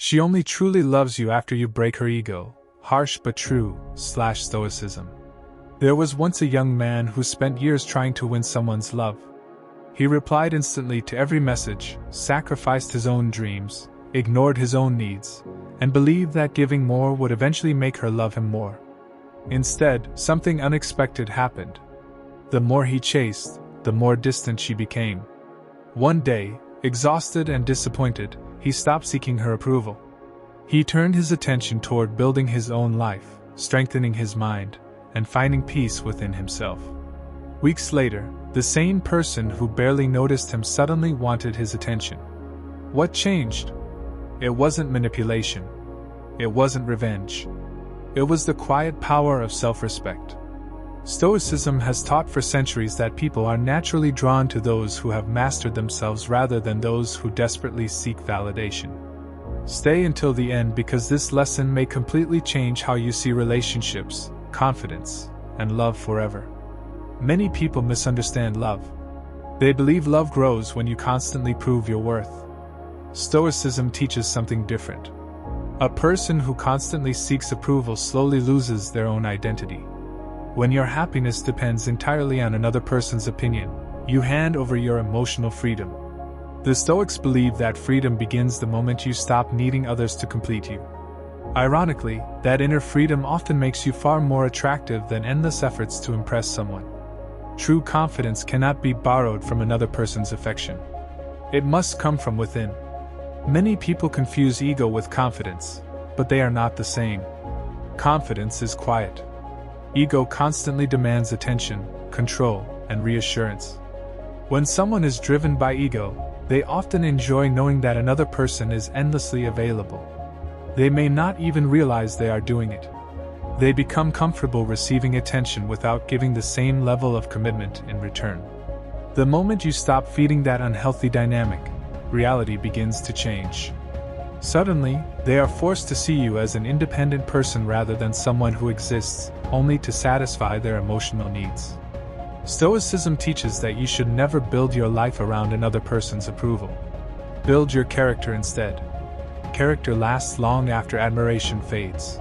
She only truly loves you after you break her ego. Harsh but true, Stoicism. There was once a young man who spent years trying to win someone's love. He replied instantly to every message, sacrificed his own dreams, ignored his own needs, and believed that giving more would eventually make her love him more. Instead, something unexpected happened. The more he chased, the more distant she became. One day, exhausted and disappointed, he stopped seeking her approval. He turned his attention toward building his own life, strengthening his mind, and finding peace within himself. Weeks later, the same person who barely noticed him suddenly wanted his attention. What changed? It wasn't manipulation. It wasn't revenge. It was the quiet power of self-respect. Stoicism has taught for centuries that people are naturally drawn to those who have mastered themselves rather than those who desperately seek validation. Stay until the end because this lesson may completely change how you see relationships, confidence, and love forever. Many people misunderstand love. They believe love grows when you constantly prove your worth. Stoicism teaches something different. A person who constantly seeks approval slowly loses their own identity. When your happiness depends entirely on another person's opinion, you hand over your emotional freedom. The Stoics believe that freedom begins the moment you stop needing others to complete you. Ironically, that inner freedom often makes you far more attractive than endless efforts to impress someone. True confidence cannot be borrowed from another person's affection. It must come from within. Many people confuse ego with confidence, but they are not the same. Confidence is quiet. Ego constantly demands attention, control, and reassurance. When someone is driven by ego, they often enjoy knowing that another person is endlessly available. They may not even realize they are doing it. They become comfortable receiving attention without giving the same level of commitment in return. The moment you stop feeding that unhealthy dynamic, reality begins to change. Suddenly, they are forced to see you as an independent person rather than someone who exists only to satisfy their emotional needs. Stoicism teaches that you should never build your life around another person's approval. Build your character instead. Character lasts long after admiration fades.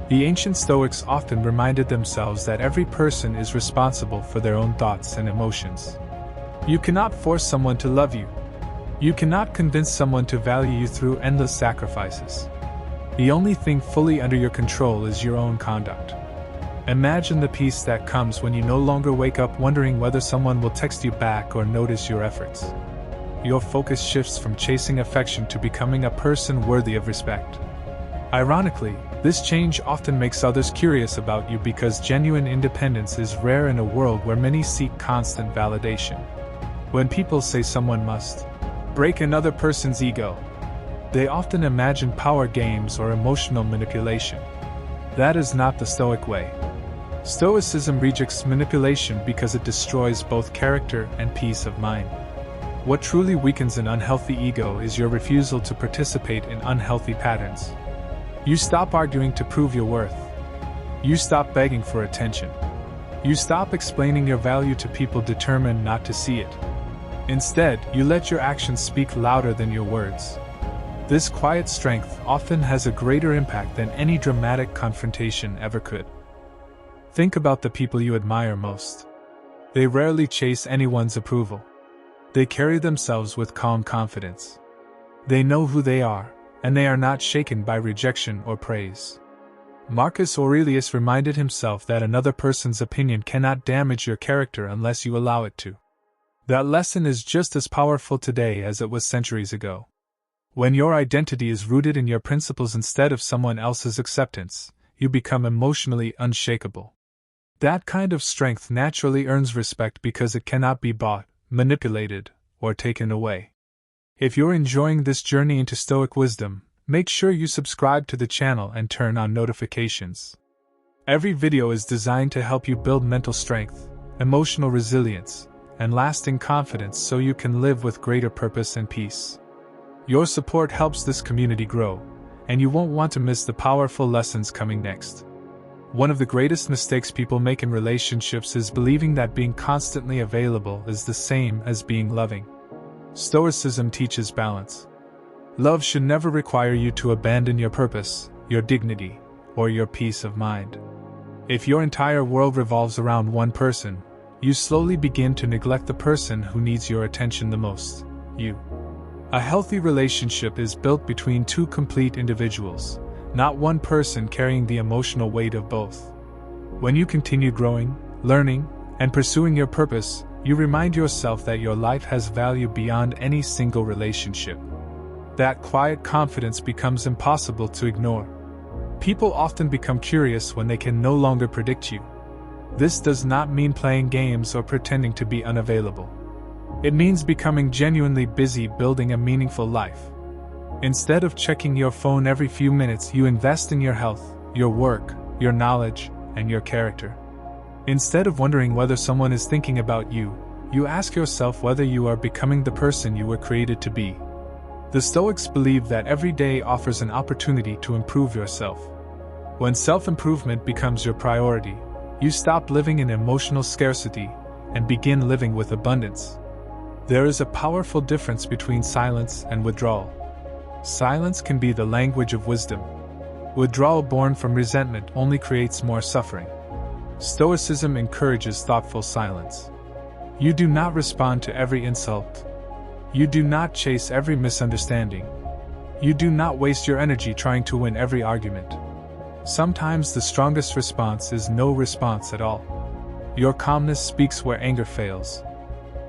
The ancient Stoics often reminded themselves that every person is responsible for their own thoughts and emotions. You cannot force someone to love you. You cannot convince someone to value you through endless sacrifices. The only thing fully under your control is your own conduct. Imagine the peace that comes when you no longer wake up wondering whether someone will text you back or notice your efforts. Your focus shifts from chasing affection to becoming a person worthy of respect. Ironically, this change often makes others curious about you because genuine independence is rare in a world where many seek constant validation. When people say someone must break another person's ego, they often imagine power games or emotional manipulation. That is not the Stoic way. Stoicism rejects manipulation because it destroys both character and peace of mind. What truly weakens an unhealthy ego is your refusal to participate in unhealthy patterns. You stop arguing to prove your worth. You stop begging for attention. You stop explaining your value to people determined not to see it. Instead, you let your actions speak louder than your words. This quiet strength often has a greater impact than any dramatic confrontation ever could. Think about the people you admire most. They rarely chase anyone's approval. They carry themselves with calm confidence. They know who they are, and they are not shaken by rejection or praise. Marcus Aurelius reminded himself that another person's opinion cannot damage your character unless you allow it to. That lesson is just as powerful today as it was centuries ago. When your identity is rooted in your principles instead of someone else's acceptance, you become emotionally unshakable. That kind of strength naturally earns respect because it cannot be bought, manipulated, or taken away. If you're enjoying this journey into Stoic wisdom, make sure you subscribe to the channel and turn on notifications. Every video is designed to help you build mental strength, emotional resilience, and lasting confidence so you can live with greater purpose and peace. Your support helps this community grow, and you won't want to miss the powerful lessons coming next. One of the greatest mistakes people make in relationships is believing that being constantly available is the same as being loving. Stoicism teaches balance. Love should never require you to abandon your purpose, your dignity, or your peace of mind. If your entire world revolves around one person, you slowly begin to neglect the person who needs your attention the most, you. A healthy relationship is built between two complete individuals, not one person carrying the emotional weight of both. When you continue growing, learning, and pursuing your purpose, you remind yourself that your life has value beyond any single relationship. That quiet confidence becomes impossible to ignore. People often become curious when they can no longer predict you. This does not mean playing games or pretending to be unavailable. It means becoming genuinely busy building a meaningful life. Instead of checking your phone every few minutes, you invest in your health, your work, your knowledge, and your character. Instead of wondering whether someone is thinking about you, you ask yourself whether you are becoming the person you were created to be. The Stoics believe that every day offers an opportunity to improve yourself. When self-improvement becomes your priority, you stop living in emotional scarcity and begin living with abundance. There is a powerful difference between silence and withdrawal. Silence can be the language of wisdom. Withdrawal born from resentment only creates more suffering. Stoicism encourages thoughtful silence. You do not respond to every insult. You do not chase every misunderstanding. You do not waste your energy trying to win every argument. Sometimes the strongest response is no response at all. Your calmness speaks where anger fails.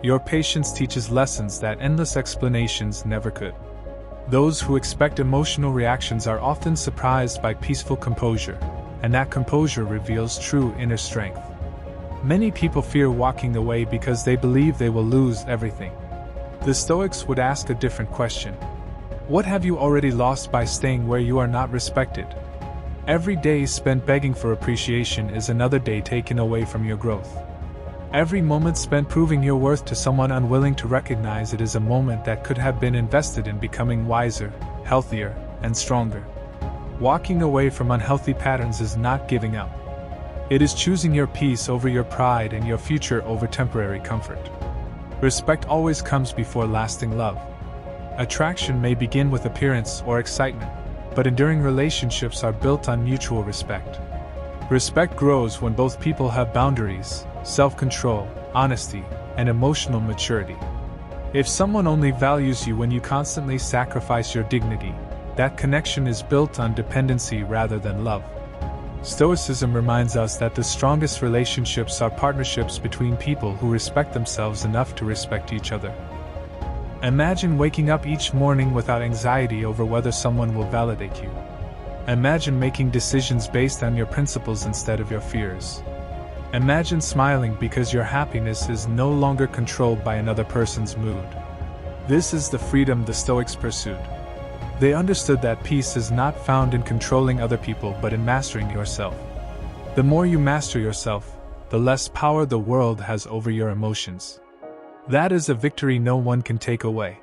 Your patience teaches lessons that endless explanations never could. Those who expect emotional reactions are often surprised by peaceful composure, and that composure reveals true inner strength. Many people fear walking away because they believe they will lose everything. The Stoics would ask a different question. What have you already lost by staying where you are not respected? Every day spent begging for appreciation is another day taken away from your growth. Every moment spent proving your worth to someone unwilling to recognize it is a moment that could have been invested in becoming wiser, healthier, and stronger. Walking away from unhealthy patterns is not giving up. It is choosing your peace over your pride and your future over temporary comfort. Respect always comes before lasting love. Attraction may begin with appearance or excitement, but enduring relationships are built on mutual respect. Respect grows when both people have boundaries, self-control, honesty, and emotional maturity. If someone only values you when you constantly sacrifice your dignity, that connection is built on dependency rather than love. Stoicism reminds us that the strongest relationships are partnerships between people who respect themselves enough to respect each other. Imagine waking up each morning without anxiety over whether someone will validate you. Imagine making decisions based on your principles instead of your fears. Imagine smiling because your happiness is no longer controlled by another person's mood. This is the freedom the Stoics pursued. They understood that peace is not found in controlling other people but in mastering yourself. The more you master yourself, the less power the world has over your emotions. That is a victory no one can take away.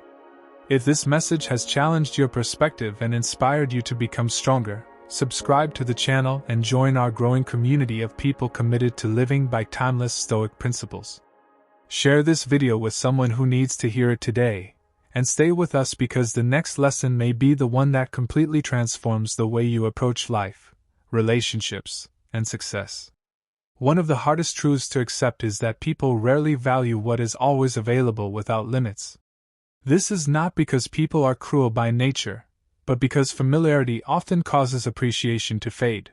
If this message has challenged your perspective and inspired you to become stronger, subscribe to the channel and join our growing community of people committed to living by timeless Stoic principles. Share this video with someone who needs to hear it today, and stay with us because the next lesson may be the one that completely transforms the way you approach life, relationships, and success. One of the hardest truths to accept is that people rarely value what is always available without limits. This is not because people are cruel by nature, but because familiarity often causes appreciation to fade.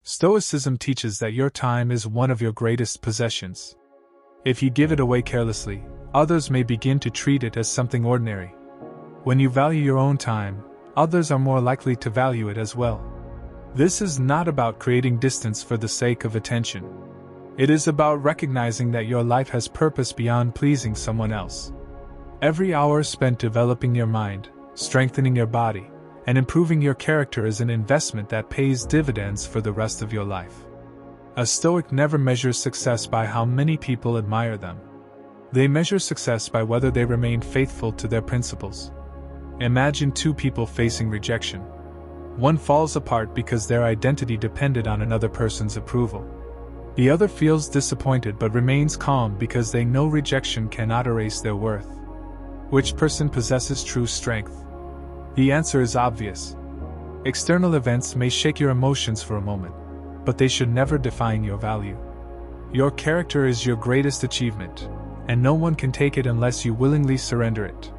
Stoicism teaches that your time is one of your greatest possessions. If you give it away carelessly, others may begin to treat it as something ordinary. When you value your own time, others are more likely to value it as well. This is not about creating distance for the sake of attention. It is about recognizing that your life has purpose beyond pleasing someone else. Every hour spent developing your mind, strengthening your body, and improving your character is an investment that pays dividends for the rest of your life. A Stoic never measures success by how many people admire them. They measure success by whether they remain faithful to their principles. Imagine two people facing rejection. One falls apart because their identity depended on another person's approval. The other feels disappointed but remains calm because they know rejection cannot erase their worth. Which person possesses true strength? The answer is obvious. External events may shake your emotions for a moment, but they should never define your value. Your character is your greatest achievement, and no one can take it unless you willingly surrender it.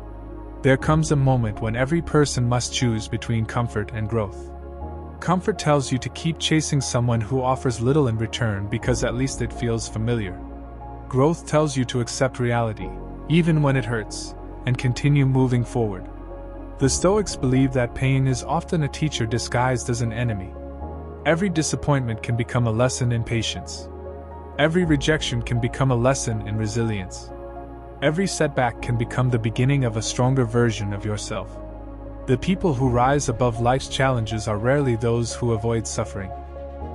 There comes a moment when every person must choose between comfort and growth. Comfort tells you to keep chasing someone who offers little in return because at least it feels familiar. Growth tells you to accept reality, even when it hurts, and continue moving forward. The Stoics believe that pain is often a teacher disguised as an enemy. Every disappointment can become a lesson in patience. Every rejection can become a lesson in resilience. Every setback can become the beginning of a stronger version of yourself. The people who rise above life's challenges are rarely those who avoid suffering.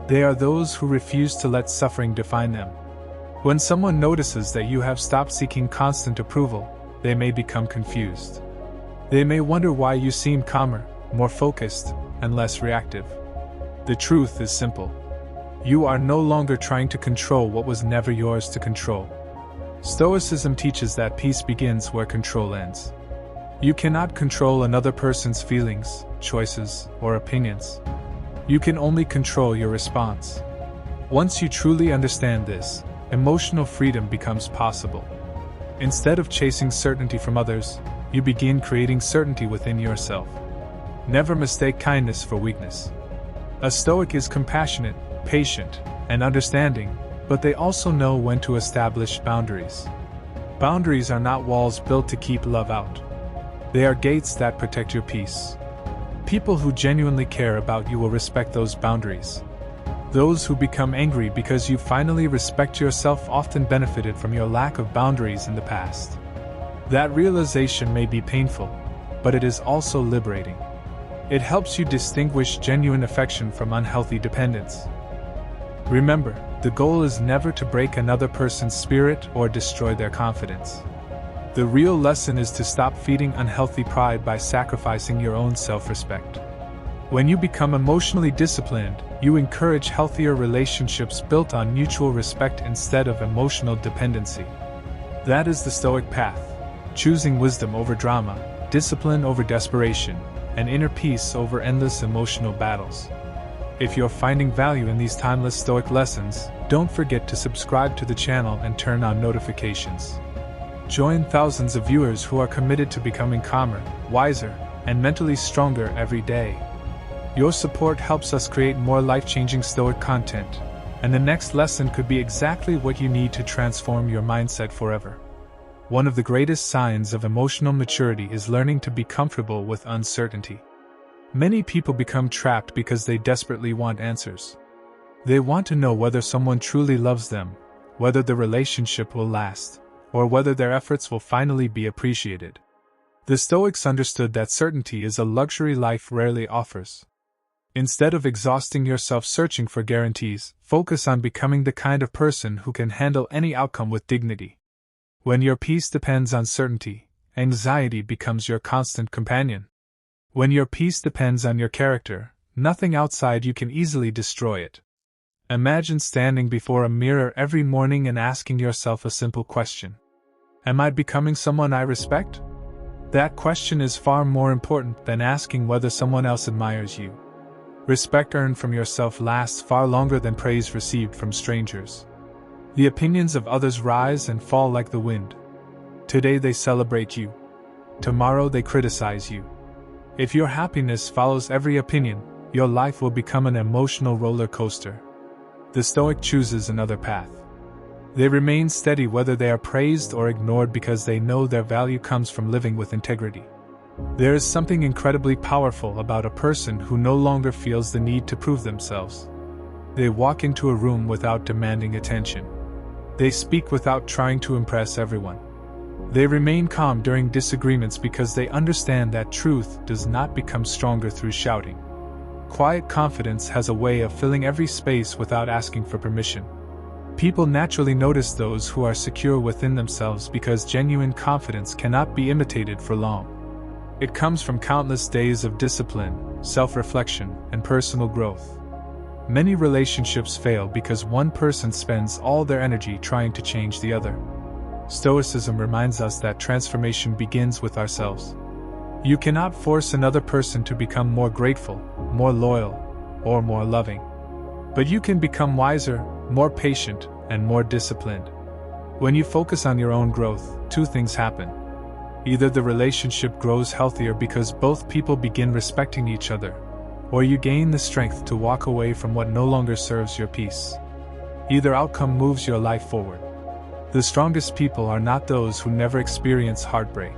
They are those who refuse to let suffering define them. When someone notices that you have stopped seeking constant approval, they may become confused. They may wonder why you seem calmer, more focused, and less reactive. The truth is simple. You are no longer trying to control what was never yours to control. Stoicism teaches that peace begins where control ends. You cannot control another person's feelings, choices, or opinions. You can only control your response. Once you truly understand this, emotional freedom becomes possible. Instead of chasing certainty from others, you begin creating certainty within yourself. Never mistake kindness for weakness. A Stoic is compassionate, patient, and understanding, but they also know when to establish boundaries. Boundaries are not walls built to keep love out. They are gates that protect your peace. People who genuinely care about you will respect those boundaries. Those who become angry because you finally respect yourself often benefited from your lack of boundaries in the past. That realization may be painful, but it is also liberating. It helps you distinguish genuine affection from unhealthy dependence. Remember, the goal is never to break another person's spirit or destroy their confidence. The real lesson is to stop feeding unhealthy pride by sacrificing your own self-respect. When you become emotionally disciplined, you encourage healthier relationships built on mutual respect instead of emotional dependency. That is the Stoic path, choosing wisdom over drama, discipline over desperation, and inner peace over endless emotional battles. If you're finding value in these timeless Stoic lessons, don't forget to subscribe to the channel and turn on notifications. Join thousands of viewers who are committed to becoming calmer, wiser, and mentally stronger every day. Your support helps us create more life-changing Stoic content, and the next lesson could be exactly what you need to transform your mindset forever. One of the greatest signs of emotional maturity is learning to be comfortable with uncertainty. Many people become trapped because they desperately want answers. They want to know whether someone truly loves them, whether the relationship will last, or whether their efforts will finally be appreciated. The Stoics understood that certainty is a luxury life rarely offers. Instead of exhausting yourself searching for guarantees, focus on becoming the kind of person who can handle any outcome with dignity. When your peace depends on certainty, anxiety becomes your constant companion. When your peace depends on your character, nothing outside you can easily destroy it. Imagine standing before a mirror every morning and asking yourself a simple question. Am I becoming someone I respect? That question is far more important than asking whether someone else admires you. Respect earned from yourself lasts far longer than praise received from strangers. The opinions of others rise and fall like the wind. Today they celebrate you. Tomorrow they criticize you. If your happiness follows every opinion, your life will become an emotional roller coaster. The Stoic chooses another path. They remain steady whether they are praised or ignored because they know their value comes from living with integrity. There is something incredibly powerful about a person who no longer feels the need to prove themselves. They walk into a room without demanding attention. They speak without trying to impress everyone. They remain calm during disagreements because they understand that truth does not become stronger through shouting. Quiet confidence has a way of filling every space without asking for permission. People naturally notice those who are secure within themselves because genuine confidence cannot be imitated for long. It comes from countless days of discipline, self-reflection, and personal growth. Many relationships fail because one person spends all their energy trying to change the other. Stoicism reminds us that transformation begins with ourselves. You cannot force another person to become more grateful, more loyal, or more loving. But you can become wiser, more patient, and more disciplined. When you focus on your own growth, two things happen. Either the relationship grows healthier because both people begin respecting each other, or you gain the strength to walk away from what no longer serves your peace. Either outcome moves your life forward. The strongest people are not those who never experience heartbreak.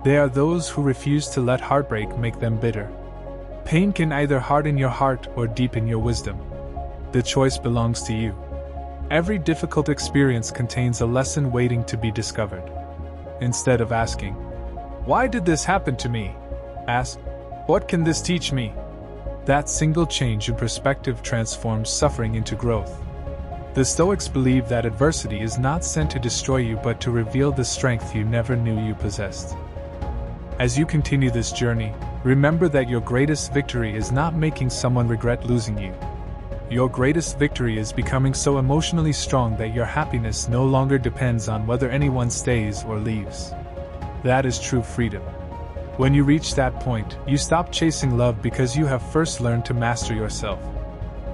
They are those who refuse to let heartbreak make them bitter. Pain can either harden your heart or deepen your wisdom. The choice belongs to you. Every difficult experience contains a lesson waiting to be discovered. Instead of asking, "Why did this happen to me?" ask, "What can this teach me?" That single change in perspective transforms suffering into growth. The Stoics believe that adversity is not sent to destroy you but to reveal the strength you never knew you possessed. As you continue this journey, remember that your greatest victory is not making someone regret losing you. Your greatest victory is becoming so emotionally strong that your happiness no longer depends on whether anyone stays or leaves. That is true freedom. When you reach that point, you stop chasing love because you have first learned to master yourself.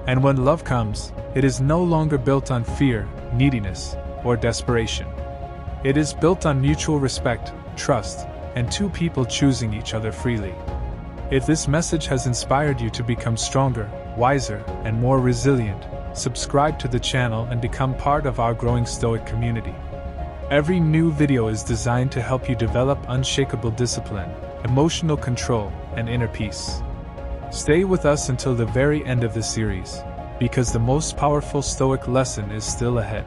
And when love comes, it is no longer built on fear, neediness, or desperation. It is built on mutual respect, trust, and two people choosing each other freely. If this message has inspired you to become stronger, wiser, and more resilient, subscribe to the channel and become part of our growing Stoic community. Every new video is designed to help you develop unshakable discipline, emotional control, and inner peace. Stay with us until the very end of the series, because the most powerful Stoic lesson is still ahead.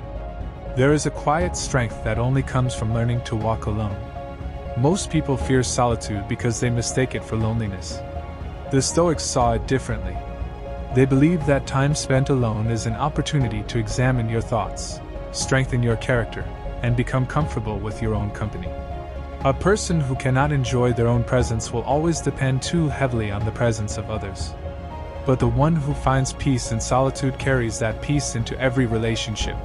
There is a quiet strength that only comes from learning to walk alone. Most people fear solitude because they mistake it for loneliness. The Stoics saw it differently. They believed that time spent alone is an opportunity to examine your thoughts, strengthen your character, and become comfortable with your own company. A person who cannot enjoy their own presence will always depend too heavily on the presence of others. But the one who finds peace in solitude carries that peace into every relationship.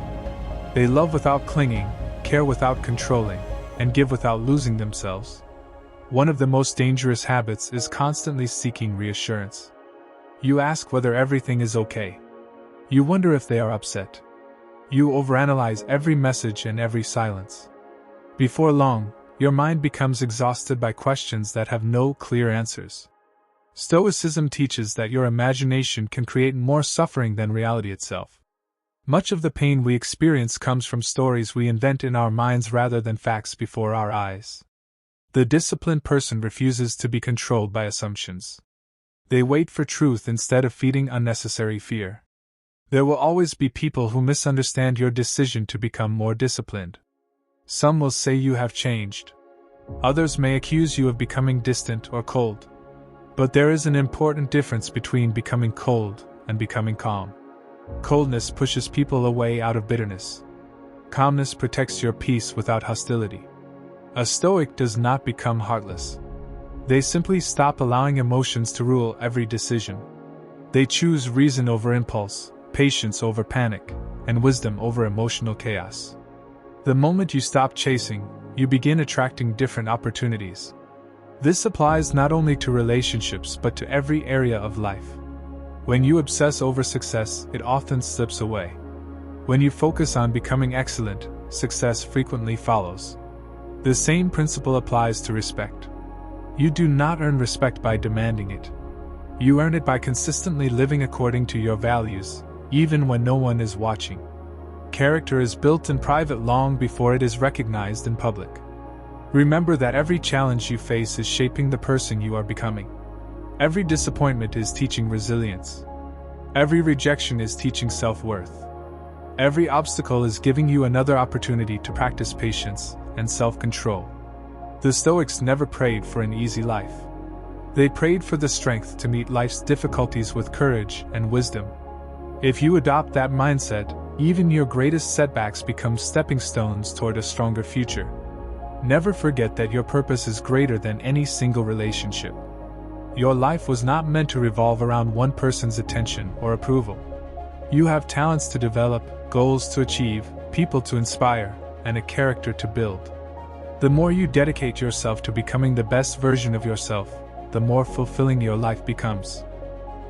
They love without clinging, care without controlling, and give without losing themselves. One of the most dangerous habits is constantly seeking reassurance. You ask whether everything is okay. You wonder if they are upset. You overanalyze every message and every silence. Before long, your mind becomes exhausted by questions that have no clear answers. Stoicism teaches that your imagination can create more suffering than reality itself. Much of the pain we experience comes from stories we invent in our minds rather than facts before our eyes. The disciplined person refuses to be controlled by assumptions. They wait for truth instead of feeding unnecessary fear. There will always be people who misunderstand your decision to become more disciplined. Some will say you have changed. Others may accuse you of becoming distant or cold. But there is an important difference between becoming cold and becoming calm. Coldness pushes people away out of bitterness. Calmness protects your peace without hostility. A Stoic does not become heartless. They simply stop allowing emotions to rule every decision. They choose reason over impulse, patience over panic, and wisdom over emotional chaos. The moment you stop chasing, you begin attracting different opportunities. This applies not only to relationships but to every area of life. When you obsess over success, it often slips away. When you focus on becoming excellent, success frequently follows. The same principle applies to respect. You do not earn respect by demanding it. You earn it by consistently living according to your values, even when no one is watching. Character is built in private long before it is recognized in public. Remember that every challenge you face is shaping the person you are becoming. Every disappointment is teaching resilience. Every rejection is teaching self-worth. Every obstacle is giving you another opportunity to practice patience and self-control. The Stoics never prayed for an easy life. They prayed for the strength to meet life's difficulties with courage and wisdom. If you adopt that mindset, even your greatest setbacks become stepping stones toward a stronger future. Never forget that your purpose is greater than any single relationship. Your life was not meant to revolve around one person's attention or approval. You have talents to develop, goals to achieve, people to inspire, and a character to build. The more you dedicate yourself to becoming the best version of yourself, the more fulfilling your life becomes.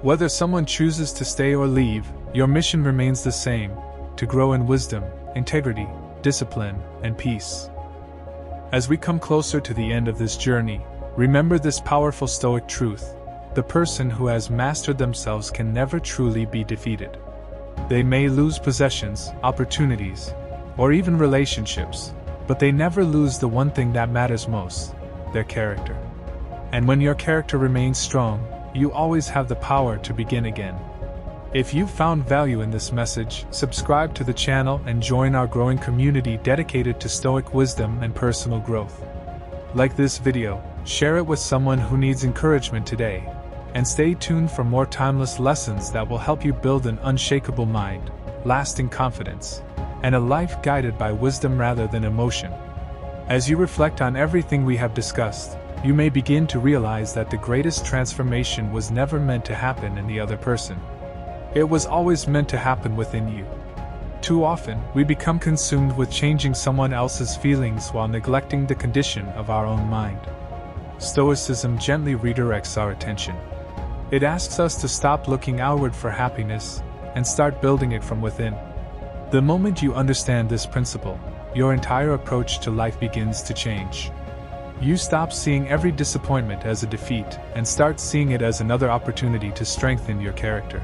Whether someone chooses to stay or leave, your mission remains the same: to grow in wisdom, integrity, discipline, and peace. As we come closer to the end of this journey, remember this powerful Stoic truth: the person who has mastered themselves can never truly be defeated. They may lose possessions, opportunities, or even relationships, but they never lose the one thing that matters most: their character. And when your character remains strong, you always have the power to begin again. If you've found value in this message, subscribe to the channel and join our growing community dedicated to Stoic wisdom and personal growth. Like this video, share it with someone who needs encouragement today, and stay tuned for more timeless lessons that will help you build an unshakable mind, lasting confidence, and a life guided by wisdom rather than emotion. As you reflect on everything we have discussed, you may begin to realize that the greatest transformation was never meant to happen in the other person. It was always meant to happen within you. Too often, we become consumed with changing someone else's feelings while neglecting the condition of our own mind. Stoicism gently redirects our attention. It asks us to stop looking outward for happiness and start building it from within. The moment you understand this principle, your entire approach to life begins to change. You stop seeing every disappointment as a defeat and start seeing it as another opportunity to strengthen your character.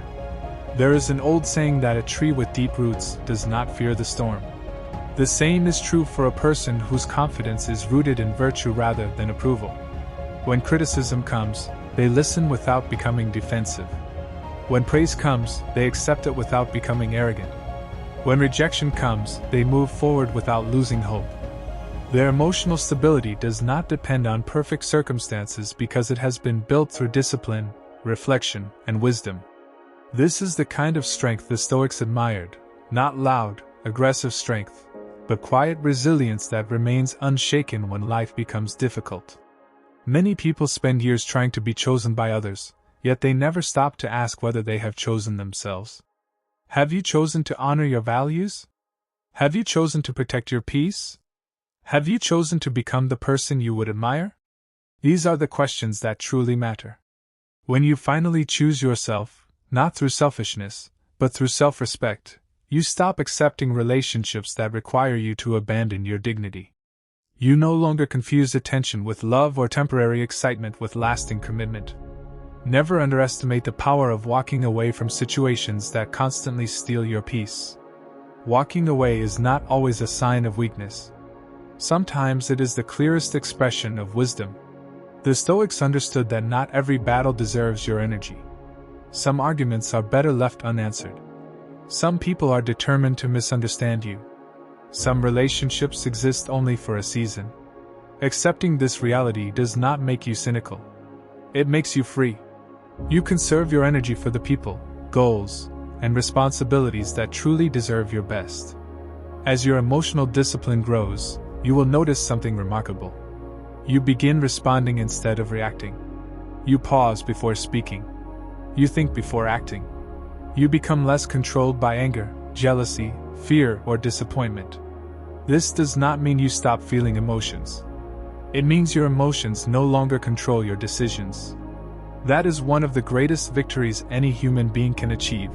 There is an old saying that a tree with deep roots does not fear the storm. The same is true for a person whose confidence is rooted in virtue rather than approval. When criticism comes, they listen without becoming defensive. When praise comes, they accept it without becoming arrogant. When rejection comes, they move forward without losing hope. Their emotional stability does not depend on perfect circumstances because it has been built through discipline, reflection, and wisdom. This is the kind of strength the Stoics admired: not loud, aggressive strength, but quiet resilience that remains unshaken when life becomes difficult. Many people spend years trying to be chosen by others, yet they never stop to ask whether they have chosen themselves. Have you chosen to honor your values? Have you chosen to protect your peace? Have you chosen to become the person you would admire? These are the questions that truly matter. When you finally choose yourself, not through selfishness, but through self-respect, you stop accepting relationships that require you to abandon your dignity. You no longer confuse attention with love or temporary excitement with lasting commitment. Never underestimate the power of walking away from situations that constantly steal your peace. Walking away is not always a sign of weakness. Sometimes it is the clearest expression of wisdom. The Stoics understood that not every battle deserves your energy. Some arguments are better left unanswered. Some people are determined to misunderstand you. Some relationships exist only for a season. Accepting this reality does not make you cynical. It makes you free. You conserve your energy for the people, goals, and responsibilities that truly deserve your best. As your emotional discipline grows, you will notice something remarkable. You begin responding instead of reacting. You pause before speaking. You think before acting. You become less controlled by anger, jealousy, fear, or disappointment. This does not mean you stop feeling emotions. It means your emotions no longer control your decisions. That is one of the greatest victories any human being can achieve.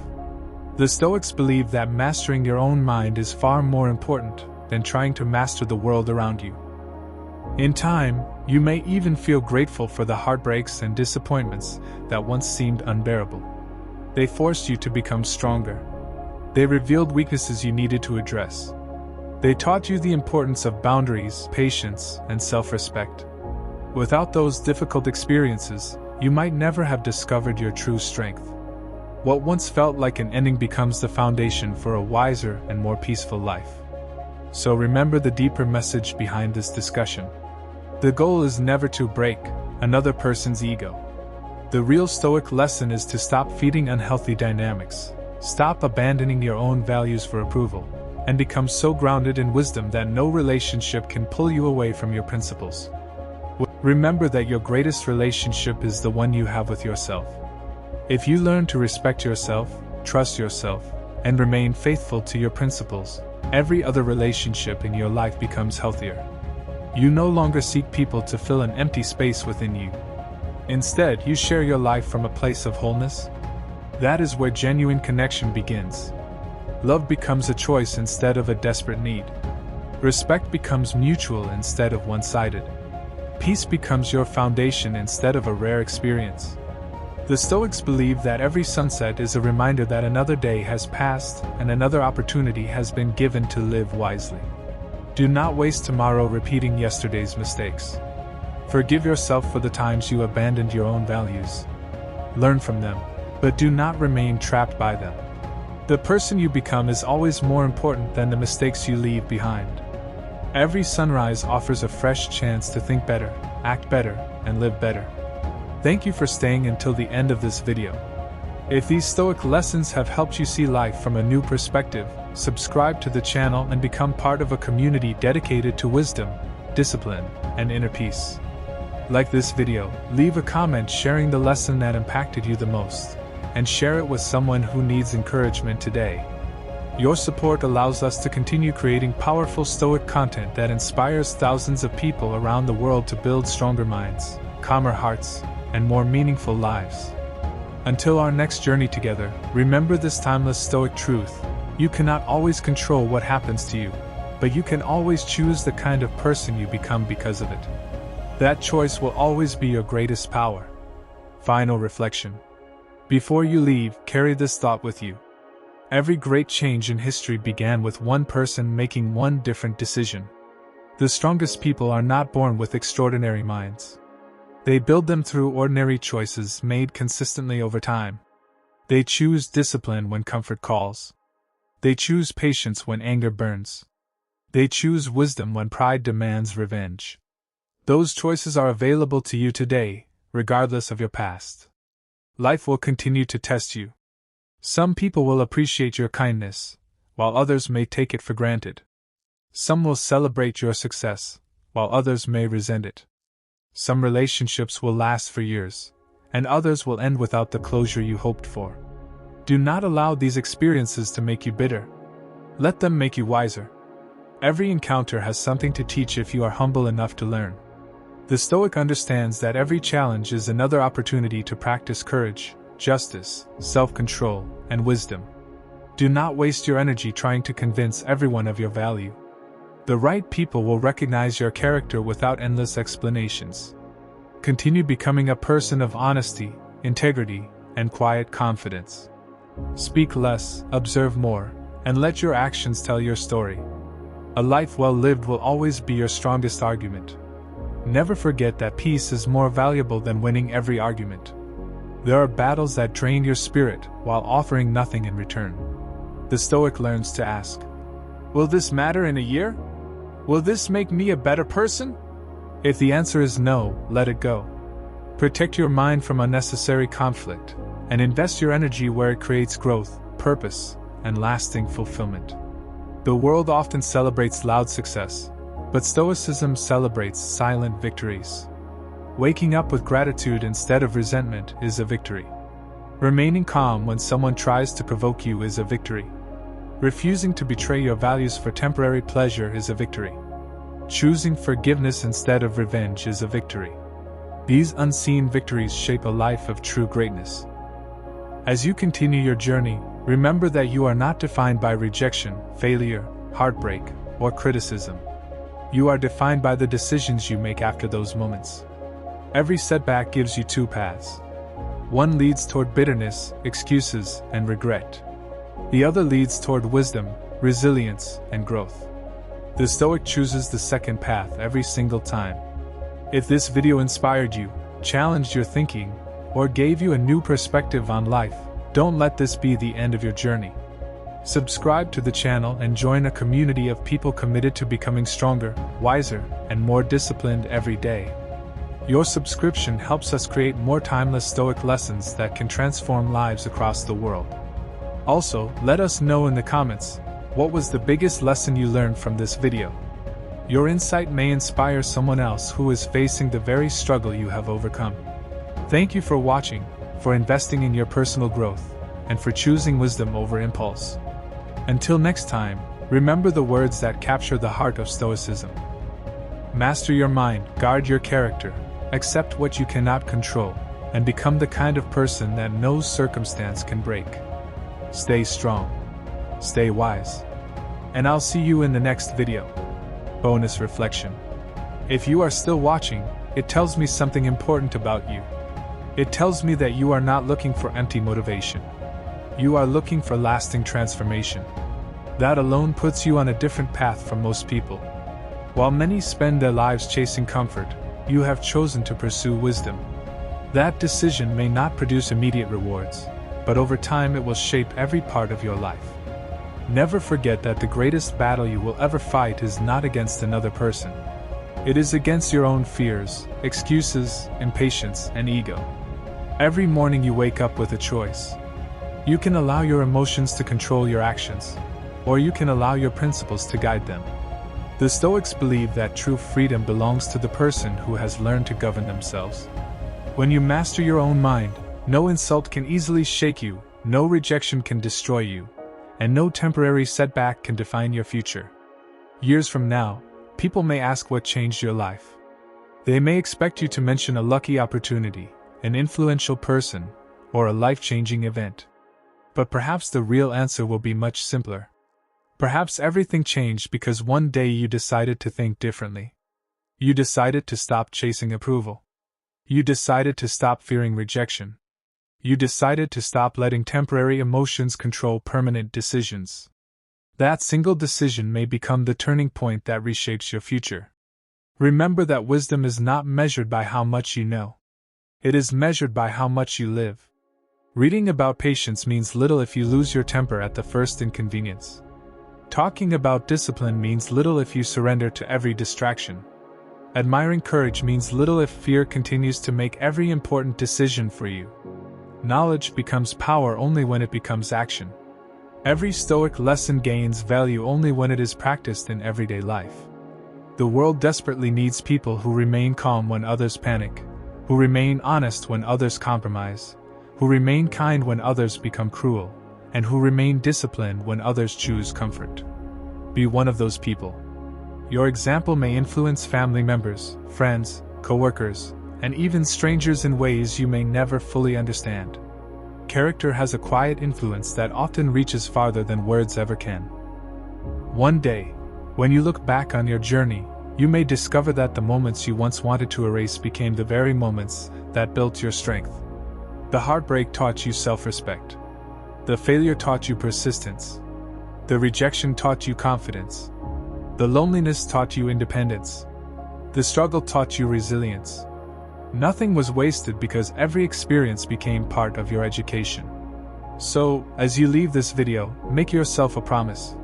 The Stoics believe that mastering your own mind is far more important than trying to master the world around you. In time, you may even feel grateful for the heartbreaks and disappointments that once seemed unbearable. They forced you to become stronger. They revealed weaknesses you needed to address. They taught you the importance of boundaries, patience, and self-respect. Without those difficult experiences, you might never have discovered your true strength. What once felt like an ending becomes the foundation for a wiser and more peaceful life. So remember the deeper message behind this discussion. The goal is never to break another person's ego. The real Stoic lesson is to stop feeding unhealthy dynamics, stop abandoning your own values for approval, and become so grounded in wisdom that no relationship can pull you away from your principles. Remember that your greatest relationship is the one you have with yourself. If you learn to respect yourself, trust yourself, and remain faithful to your principles, every other relationship in your life becomes healthier. You no longer seek people to fill an empty space within you. Instead, you share your life from a place of wholeness. That is where genuine connection begins. Love becomes a choice instead of a desperate need. Respect becomes mutual instead of one-sided. Peace becomes your foundation instead of a rare experience. The Stoics believe that every sunset is a reminder that another day has passed and another opportunity has been given to live wisely. Do not waste tomorrow repeating yesterday's mistakes. Forgive yourself for the times you abandoned your own values. Learn from them, but do not remain trapped by them. The person you become is always more important than the mistakes you leave behind. Every sunrise offers a fresh chance to think better, act better, and live better. Thank you for staying until the end of this video. If these Stoic lessons have helped you see life from a new perspective, subscribe to the channel and become part of a community dedicated to wisdom, discipline, and inner peace. Like this video, leave a comment sharing the lesson that impacted you the most, and share it with someone who needs encouragement today. Your support allows us to continue creating powerful Stoic content that inspires thousands of people around the world to build stronger minds, calmer hearts, and more meaningful lives. Until our next journey together, remember this timeless Stoic truth: you cannot always control what happens to you, but you can always choose the kind of person you become because of it. That choice will always be your greatest power. Final reflection. Before you leave, carry this thought with you. Every great change in history began with one person making one different decision. The strongest people are not born with extraordinary minds. They build them through ordinary choices made consistently over time. They choose discipline when comfort calls. They choose patience when anger burns. They choose wisdom when pride demands revenge. Those choices are available to you today, regardless of your past. Life will continue to test you. Some people will appreciate your kindness, while others may take it for granted. Some will celebrate your success, while others may resent it. Some relationships will last for years, and others will end without the closure you hoped for. Do not allow these experiences to make you bitter. Let them make you wiser. Every encounter has something to teach if you are humble enough to learn. The Stoic understands that every challenge is another opportunity to practice courage, justice, self-control, and wisdom. Do not waste your energy trying to convince everyone of your value. The right people will recognize your character without endless explanations. Continue becoming a person of honesty, integrity, and quiet confidence. Speak less, observe more, and let your actions tell your story. A life well lived will always be your strongest argument. Never forget that peace is more valuable than winning every argument. There are battles that drain your spirit while offering nothing in return. The Stoic learns to ask, "Will this matter in a year? Will this make me a better person?" If the answer is no, let it go. Protect your mind from unnecessary conflict, and invest your energy where it creates growth, purpose, and lasting fulfillment. The world often celebrates loud success, but Stoicism celebrates silent victories. Waking up with gratitude instead of resentment is a victory. Remaining calm when someone tries to provoke you is a victory. Refusing to betray your values for temporary pleasure is a victory. Choosing forgiveness instead of revenge is a victory. These unseen victories shape a life of true greatness. As you continue your journey, remember that you are not defined by rejection, failure, heartbreak, or criticism. You are defined by the decisions you make after those moments. Every setback gives you two paths. One leads toward bitterness, excuses, and regret. The other leads toward wisdom, resilience, and growth. The Stoic chooses the second path every single time. If this video inspired you, challenged your thinking, or gave you a new perspective on life, don't let this be the end of your journey. Subscribe to the channel and join a community of people committed to becoming stronger, wiser, and more disciplined every day. Your subscription helps us create more timeless Stoic lessons that can transform lives across the world. Also, let us know in the comments, what was the biggest lesson you learned from this video? Your insight may inspire someone else who is facing the very struggle you have overcome. Thank you for watching, for investing in your personal growth, and for choosing wisdom over impulse. Until next time, remember the words that capture the heart of Stoicism. Master your mind, guard your character, accept what you cannot control, and become the kind of person that no circumstance can break. Stay strong. Stay wise. And I'll see you in the next video. Bonus reflection. If you are still watching, it tells me something important about you. It tells me that you are not looking for empty motivation. You are looking for lasting transformation. That alone puts you on a different path from most people. While many spend their lives chasing comfort, you have chosen to pursue wisdom. That decision may not produce immediate rewards, but over time it will shape every part of your life. Never forget that the greatest battle you will ever fight is not against another person. It is against your own fears, excuses, impatience, and ego. Every morning you wake up with a choice. You can allow your emotions to control your actions, or you can allow your principles to guide them. The Stoics believe that true freedom belongs to the person who has learned to govern themselves. When you master your own mind, no insult can easily shake you, no rejection can destroy you, and no temporary setback can define your future. Years from now, people may ask what changed your life. They may expect you to mention a lucky opportunity, an influential person, or a life-changing event. But perhaps the real answer will be much simpler. Perhaps everything changed because one day you decided to think differently. You decided to stop chasing approval. You decided to stop fearing rejection. You decided to stop letting temporary emotions control permanent decisions. That single decision may become the turning point that reshapes your future. Remember that wisdom is not measured by how much you know. It is measured by how much you live. Reading about patience means little if you lose your temper at the first inconvenience. Talking about discipline means little if you surrender to every distraction. Admiring courage means little if fear continues to make every important decision for you. Knowledge becomes power only when it becomes action. Every Stoic lesson gains value only when it is practiced in everyday life. The world desperately needs people who remain calm when others panic, who remain honest when others compromise, who remain kind when others become cruel, and who remain disciplined when others choose comfort. Be one of those people. Your example may influence family members, friends, co-workers, and even strangers in ways you may never fully understand. Character has a quiet influence that often reaches farther than words ever can. One day, when you look back on your journey, you may discover that the moments you once wanted to erase became the very moments that built your strength. The heartbreak taught you self-respect. The failure taught you persistence. The rejection taught you confidence. The loneliness taught you independence. The struggle taught you resilience. Nothing was wasted because every experience became part of your education. So, as you leave this video, make yourself a promise.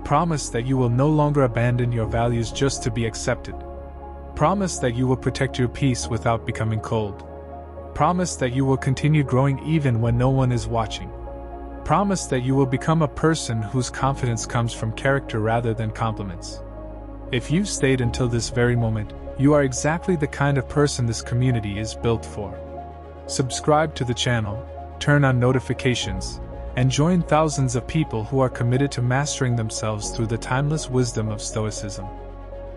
Promise that you will no longer abandon your values just to be accepted. Promise that you will protect your peace without becoming cold. Promise that you will continue growing even when no one is watching. Promise that you will become a person whose confidence comes from character rather than compliments. If you've stayed until this very moment, you are exactly the kind of person this community is built for. Subscribe to the channel, turn on notifications, and join thousands of people who are committed to mastering themselves through the timeless wisdom of Stoicism.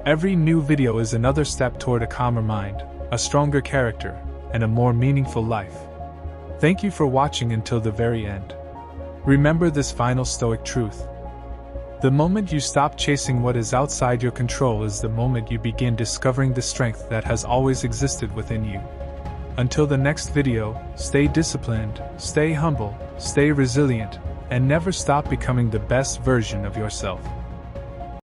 Every new video is another step toward a calmer mind, a stronger character, and a more meaningful life. Thank you for watching until the very end. Remember this final Stoic truth. The moment you stop chasing what is outside your control is the moment you begin discovering the strength that has always existed within you. Until the next video, stay disciplined, stay humble, stay resilient, and never stop becoming the best version of yourself.